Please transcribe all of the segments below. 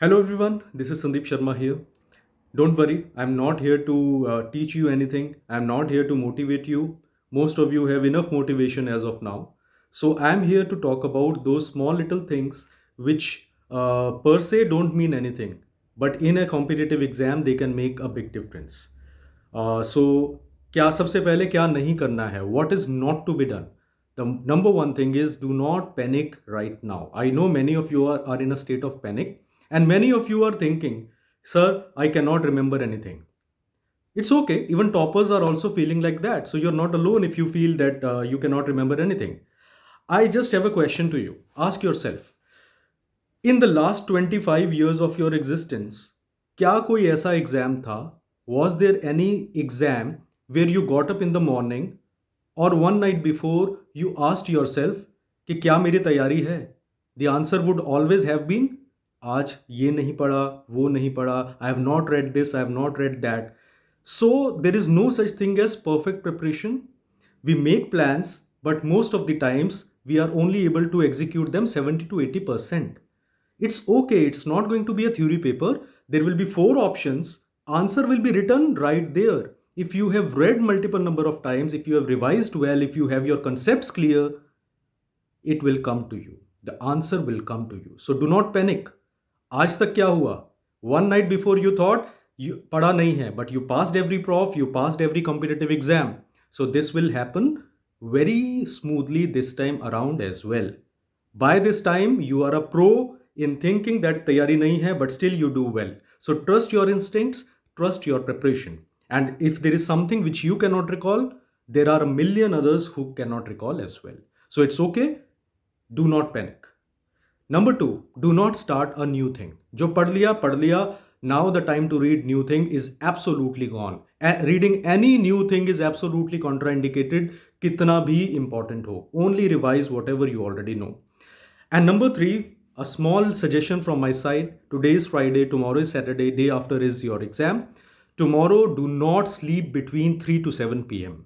Hello everyone, this is Sandeep Sharma here. Don't worry, I'm not here to teach you anything. I'm not here to motivate you. Most of you have enough motivation as of now. So I'm here to talk about those small little things which per se don't mean anything, but in a competitive exam they can make a big difference. So क्या सबसे पहले क्या नहीं करना है? What is not to be done? The number one thing is do not panic right now. I know many of you are in a state of panic, and many of you are thinking, Sir, I cannot remember anything. It's okay. Even toppers are also feeling like that. So you're not alone if you feel that you cannot remember anything. I just have a question to you. Ask yourself, in the last 25 years of your existence, क्या कोई ऐसा exam था? Was there any exam where you got up in the morning or one night before you asked yourself कि क्या मेरी तैयारी है? The answer would always have been आज ये नहीं पढ़ा, वो नहीं पढ़ा, I have not read this, I have not read that. So there is no such thing as perfect preparation. We make plans, but most of the times we are only able to execute them 70 to 80%. It's okay, it's not going to be a theory paper. There will be four options. Answer will be written right there. If you have read multiple number of times, if you have revised well, if you have your concepts clear, it will come to you. The answer will come to you. So do not panic. आज तक क्या हुआ? One night before you thought you पढ़ा नहीं है, but you passed every prof, you passed every competitive exam. So this will happen very smoothly this time around as well. By this time, you are a pro in thinking that तैयारी नहीं है, but still you do well. So trust your instincts, trust your preparation. And if there is something which you cannot recall, there are a million others who cannot recall as well. So it's okay. Do not panic. Number two, do not start a new thing. जो पढ़ लिया, now the time to read new thing is absolutely gone. Reading any new thing is absolutely contraindicated, कितना भी important हो. Only revise whatever you already know. And number three, a small suggestion from my side. Today is Friday, tomorrow is Saturday, day after is your exam. Tomorrow, do not sleep between 3 to 7 p.m.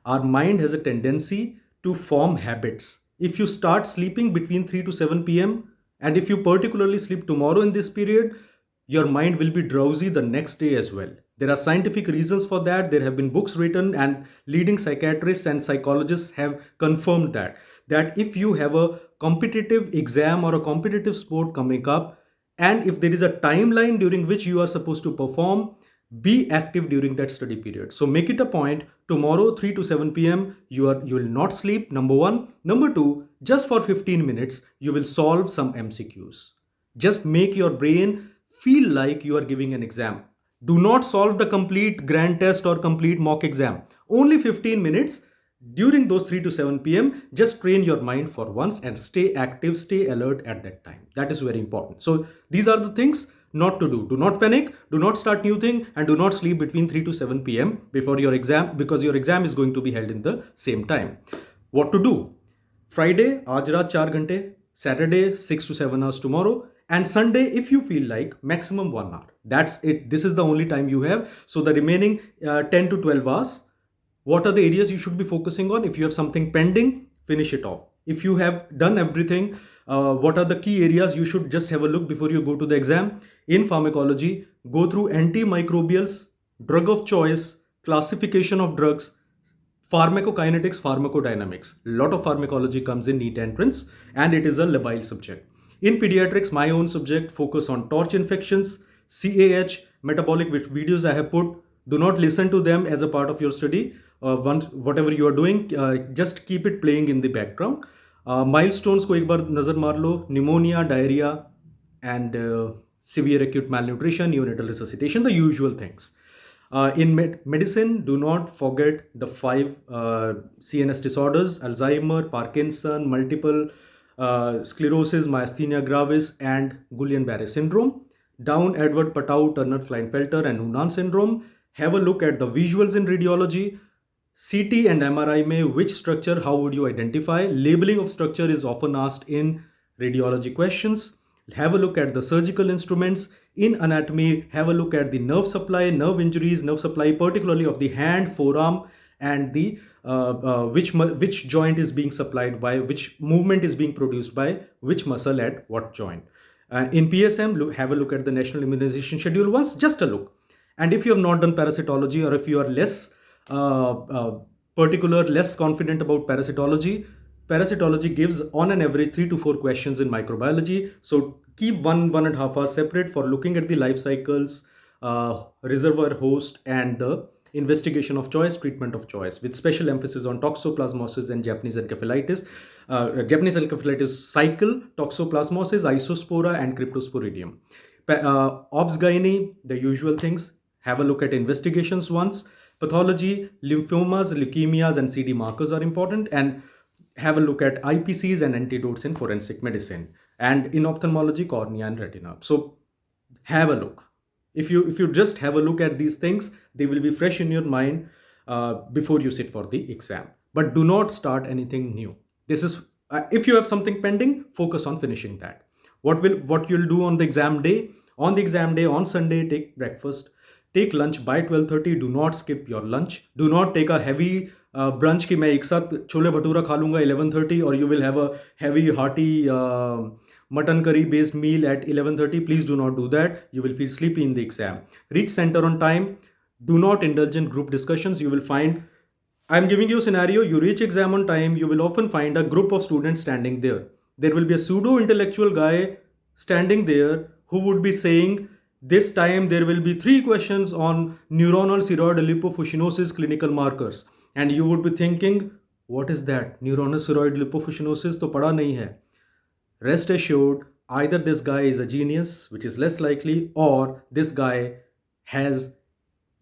Our mind has a tendency to form habits. If you start sleeping between 3 to 7 p.m., and if you particularly sleep tomorrow in this period, your mind will be drowsy the next day as well. There are scientific reasons for that. There have been books written, and leading psychiatrists and psychologists have confirmed that if you have a competitive exam or a competitive sport coming up, and if there is a timeline during which you are supposed to perform, be active during that study period. So make it a point. Tomorrow 3 to 7 p.m. You will not sleep, number one. Number two, just for 15 minutes you will solve some MCQs. Just make your brain feel like you are giving an exam. Do not solve the complete grand test or complete mock exam. Only 15 minutes during those 3 to 7 p.m. Just train your mind for once and stay active, stay alert at that time. That is very important. So these are the things not to do. Do not panic, do not start new thing, and do not sleep between 3 to 7 p.m. before your exam, because your exam is going to be held in the same time. What to do? Friday, आज रात 4 घंटे, Saturday 6 to 7 hours tomorrow, and Sunday if you feel like maximum 1 hour. That's it. This is the only time you have. So the remaining 10 to 12 hours, what are the areas you should be focusing on? If you have something pending, finish it off. If you have done everything, what are the key areas you should just have a look before you go to the exam? In pharmacology, go through antimicrobials, drug of choice, classification of drugs, pharmacokinetics, pharmacodynamics. A lot of pharmacology comes in NEET entrance, and it is a labile subject. In pediatrics, my own subject, focus on torch infections, CAH, metabolic, which videos I have put. Do not listen to them as a part of your study. Whatever you are doing, just keep it playing in the background. Milestones को एक बार नज़र मार लो. Pneumonia, diarrhea, and severe acute malnutrition, neonatal resuscitation, the usual things. In medicine, do not forget the five CNS disorders: Alzheimer, Parkinson, multiple sclerosis, myasthenia gravis, and Guillain-Barré syndrome. Down Edward Patau, Turner Klinefelter, and Noonan syndrome. Have a look at the visuals in radiology. CT and MRI में which structure, how would you identify? Labeling of structure is often asked in radiology questions. Have a look at the surgical instruments. In anatomy, have a look at the nerve supply, nerve injuries, nerve supply, particularly of the hand, forearm, and the which joint is being supplied by, which movement is being produced by which muscle at what joint. In PSM, have a look at the national immunization schedule once, just a look. And if you have not done parasitology, or if you are less particular, less confident about parasitology gives on an average 3 to 4 questions in microbiology. So keep 1.5 hours separate for looking at the life cycles, reservoir host, and the investigation of choice, treatment of choice, with special emphasis on toxoplasmosis and Japanese encephalitis. Japanese encephalitis cycle, toxoplasmosis, isospora, and cryptosporidium. Obs gynae, the usual things. Have a look at investigations once. Pathology, lymphomas, leukemias, and CD markers are important. And have a look at IPCs and antidotes in forensic medicine. And in ophthalmology, cornea and retina. So have a look. If you just have a look at these things, they will be fresh in your mind before you sit for the exam. But do not start anything new. This is if you have something pending, focus on finishing that. What you'll do on the exam day? On the exam day, on Sunday, take breakfast, take lunch by 12:30. Do not skip your lunch. Do not take a heavy brunch कि मैं एक साथ छोले भटूरा खा लूंगा 11:30, or you will have a heavy hearty mutton curry based meal at 11:30. Please do not do that. You will feel sleepy in the exam. Reach center on time. Do not indulge in group discussions. You will find, I'm giving you a scenario. You reach exam on time. You will often find a group of students standing there. There will be a pseudo intellectual guy standing there who would be saying, this time there will be 3 questions on neuronal ceroid lipofuscinosis clinical markers. And you would be thinking, what is that? Neuronal ceroid lipofuscinosis to pada nahi hai. Rest assured, either this guy is a genius, which is less likely, or this guy has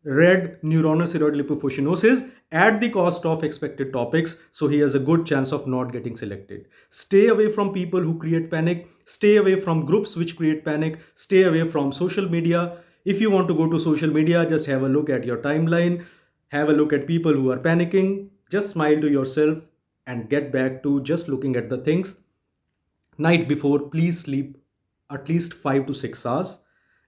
read neuronal ceroid lipofuscinosis at the cost of expected topics, so he has a good chance of not getting selected. Stay away from people who create panic. Stay away from groups which create panic. Stay away from social media. If you want to go to social media, just have a look at your timeline. Have a look at people who are panicking. Just smile to yourself and get back to just looking at the things. Night before, please sleep at least 5 to 6 hours,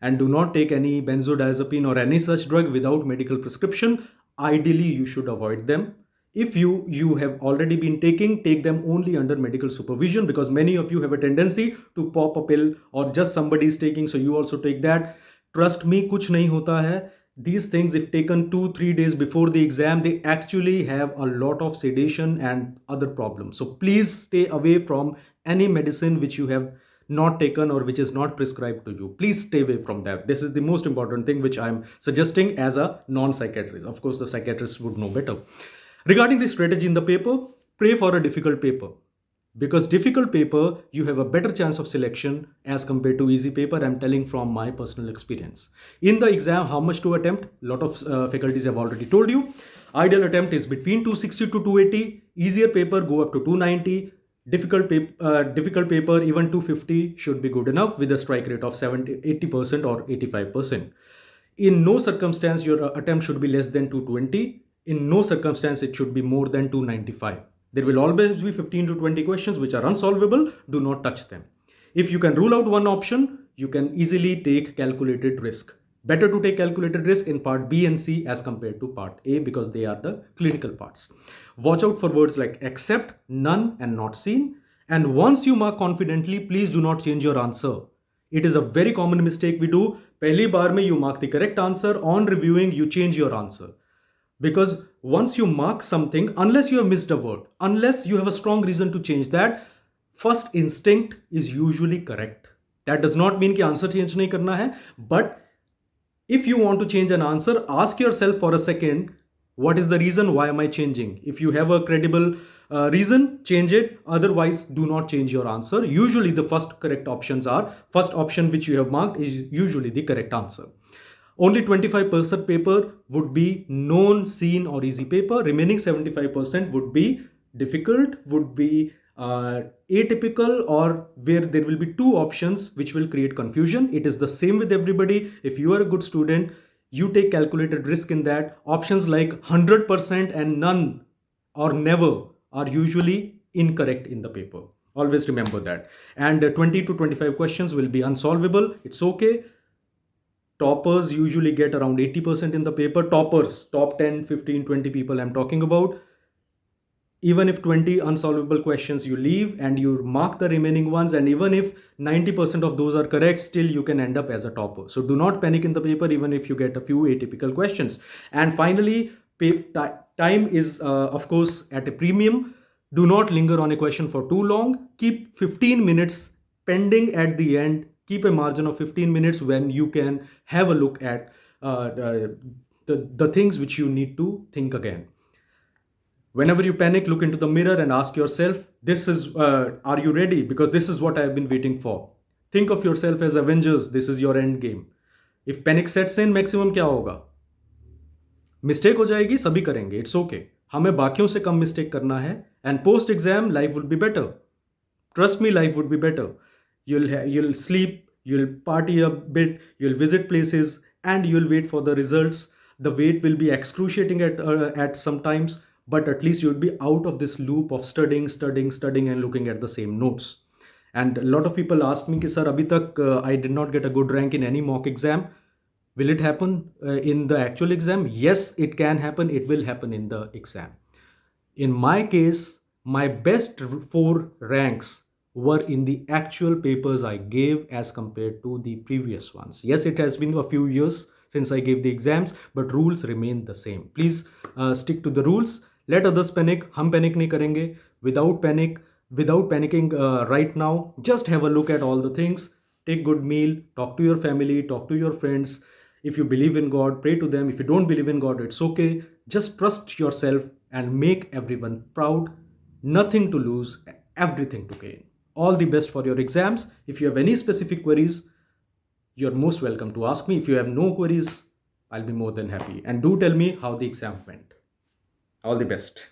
and do not take any benzodiazepine or any such drug without medical prescription. Ideally, you should avoid them. If you have already been taking, take them only under medical supervision, because many of you have a tendency to pop a pill, or just somebody is taking, so you also take that. Trust me, kuch nahi hota hai. These things, if taken 2-3 days before the exam, they actually have a lot of sedation and other problems. So please stay away from any medicine which you have not taken or which is not prescribed to you. Please stay away from that. This is the most important thing which I'm suggesting as a non-psychiatrist. Of course, the psychiatrist would know better. Regarding the strategy in the paper, pray for a difficult paper. Because difficult paper, you have a better chance of selection as compared to easy paper. I'm telling from my personal experience. In the exam, how much to attempt? A lot of faculties have already told you. Ideal attempt is between 260 to 280. Easier paper, go up to 290. Difficult paper, even 250 should be good enough, with a strike rate of 80% or 85%. In no circumstance your attempt should be less than 220. In no circumstance it should be more than 295. There will always be 15 to 20 questions which are unsolvable. Do not touch them. If you can rule out one option, you can easily take calculated risk. Better to take calculated risk in part B and C as compared to part A, because they are the clinical parts. Watch out for words like except, none, and not seen. And once you mark confidently, please do not change your answer. It is a very common mistake we do. Pehli baar mein you mark the correct answer. On reviewing, you change your answer. Because once you mark something, unless you have missed a word, unless you have a strong reason to change that, first instinct is usually correct. That does not mean कि answer change नहीं करना है, but if you want to change an answer, ask yourself for a second, what is the reason? Why am I changing? If you have a credible reason, change it. Otherwise, do not change your answer. Usually the first option which you have marked is usually the correct answer. Only 25% paper would be known, seen, or easy paper. Remaining 75% would be difficult, would be atypical, or where there will be 2 options which will create confusion. It is the same with everybody. If you are a good student, you take calculated risk in that. Options like 100% and none or never are usually incorrect in the paper. Always remember that. And 20 to 25 questions will be unsolvable. It's okay. Toppers usually get around 80% in the paper. Toppers, top 10, 15, 20 people I'm talking about. Even if 20 unsolvable questions you leave and you mark the remaining ones, and even if 90% of those are correct, still you can end up as a topper. So do not panic in the paper even if you get a few atypical questions. And finally, time is of course at a premium. Do not linger on a question for too long. Keep 15 minutes pending at the end. Keep a margin of 15 minutes when you can have a look at the things which you need to think again. Whenever you panic, look into the mirror and ask yourself, this is are you ready? Because this is what I have been waiting for. Think of yourself as Avengers. This is your end game. If panic sets in, maximum क्या होगा? Mistake हो जाएगी, सभी करेंगे, it's okay. हमें बाकियों से कम mistake करना है, and post exam life would be better. Trust me, life would be better. You'll sleep, you'll party a bit, you'll visit places, and you'll wait for the results. The wait will be excruciating at some times, but at least you'll be out of this loop of studying, and looking at the same notes. And a lot of people ask me, कि sir, अभी तक I did not get a good rank in any mock exam. Will it happen in the actual exam? Yes, it can happen. It will happen in the exam. In my case, my best four ranks were in the actual papers I gave as compared to the previous ones. Yes, it has been a few years since I gave the exams, but rules remain the same. Please stick to the rules. Let others panic. हम panic नहीं करेंगे. Without panicking right now, just have a look at all the things. Take good meal. Talk to your family. Talk to your friends. If you believe in God, pray to them. If you don't believe in God, it's okay. Just trust yourself and make everyone proud. Nothing to lose, everything to gain. All the best for your exams. If you have any specific queries, you're most welcome to ask me. If you have no queries, I'll be more than happy. And do tell me how the exam went. All the best.